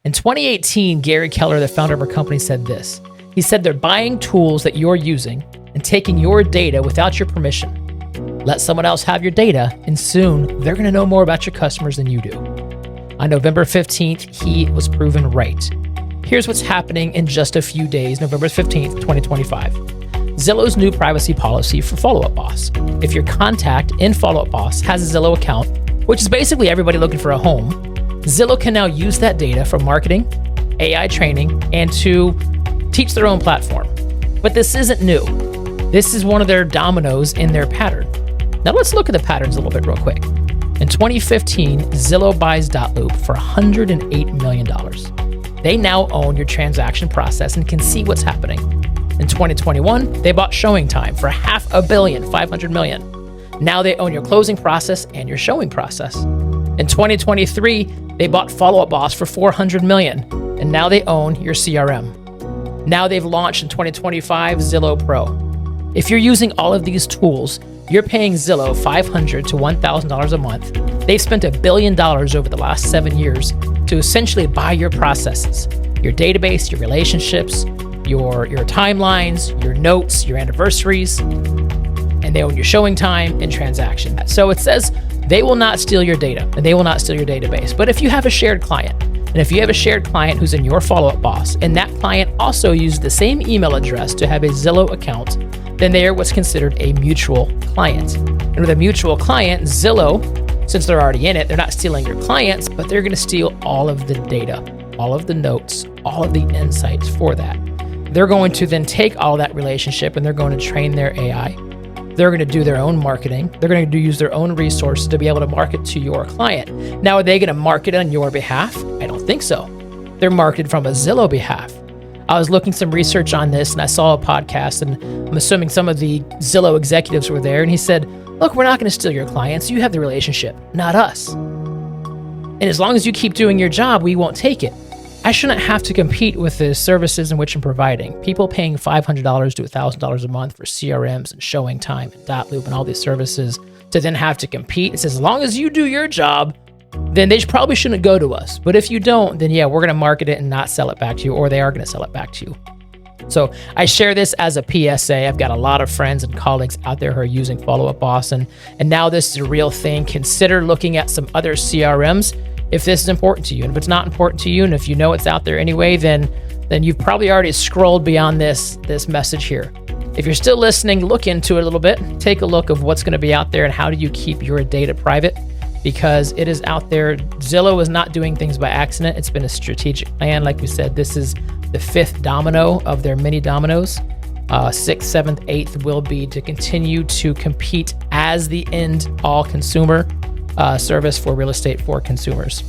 In 2018, Gary Keller, the founder of our company, said this. He said they're buying tools that you're using and taking your data without your permission. Let someone else have your data, and soon they're going to know more about your customers than you do. On November 15th, he was proven right. Here's what's happening in just a few days, November 15th, 2025. Zillow's new privacy policy for Follow Up Boss. If your contact in Follow Up Boss has a Zillow account, which is basically everybody looking for a home, Zillow can now use that data for marketing, AI training, and to teach their own platform. But this isn't new. This is one of their dominoes in their pattern. Now let's look at the patterns a little bit real quick. In 2015, Zillow buys Dotloop for $108 million. They now own your transaction process and can see what's happening. In 2021, they bought Showing Time for $500 million, $500 million. Now they own your closing process and your showing process. In 2023, they bought Follow Up Boss for $400 million, and now they own your CRM. Now they've launched in 2025 Zillow Pro. If you're using all of these tools, you're paying Zillow $500 to $1,000 a month. They've spent $1 billion over the last 7 years to essentially buy your processes, your database, your relationships, your timelines, your notes, your anniversaries, and they own your showing time and transaction. So it says they will not steal your data and they will not steal your database. But if you have a shared client, and if you have a shared client who's in your Follow-Up Boss, and that client also used the same email address to have a Zillow account, then they are what's considered a mutual client. And with a mutual client, Zillow, since they're already in it, they're not stealing your clients, but they're going to steal all of the data, all of the notes, all of the insights for that. They're going to then take all that relationship and they're going to train their AI. They're going to do their own marketing. They're going to use their own resources to be able to market to your client. Now, are they going to market on your behalf? I don't think so. They're marketed from a Zillow behalf. I was looking some research on this and I saw a podcast, and I'm assuming some of the Zillow executives were there, and he said, look, we're not going to steal your clients. You have the relationship, not us. And as long as you keep doing your job, we won't take it. I shouldn't have to compete with the services in which I'm providing. People paying $500 to $1,000 a month for CRMs and Showing Time and Dotloop and all these services to then have to compete. It says, as long as you do your job, then they probably shouldn't go to us. But if you don't, then yeah, we're going to market it and not sell it back to you, or they are going to sell it back to you. So I share this as a PSA. I've got a lot of friends and colleagues out there who are using Follow Up Boss, and now this is a real thing. Consider looking at some other CRMs if this is important to you. And if it's not important to you, and if you know it's out there anyway, then you've probably already scrolled beyond this message here. If you're still listening, look into it a little bit. Take a look of what's going to be out there and how do you keep your data private, because it is out there. Zillow is not doing things by accident. It's been a strategic plan. Like we said, this is the 5th domino of their many dominoes. 6th, 7th, 8th will be to continue to compete as the end all consumer service for real estate for consumers.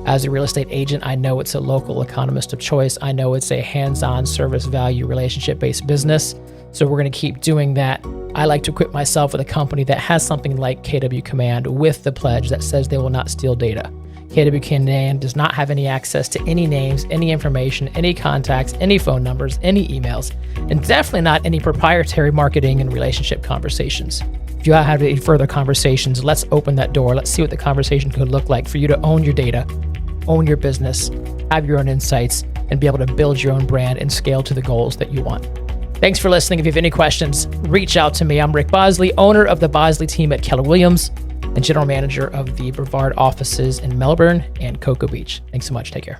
As a real estate agent, I know it's a local economist of choice. I know it's a hands-on service value relationship-based business. So we're going to keep doing that. I like to equip myself with a company that has something like KW Command with the pledge that says they will not steal data. KW Command does not have any access to any names, any information, any contacts, any phone numbers, any emails, and definitely not any proprietary marketing and relationship conversations. If you have any further conversations, let's open that door. Let's see what the conversation could look like for you to own your data, own your business, have your own insights, and be able to build your own brand and scale to the goals that you want. Thanks for listening. If you have any questions, reach out to me. I'm Rick Bosley, owner of the Bosley team at Keller Williams and general manager of the Brevard offices in Melbourne and Cocoa Beach. Thanks so much. Take care.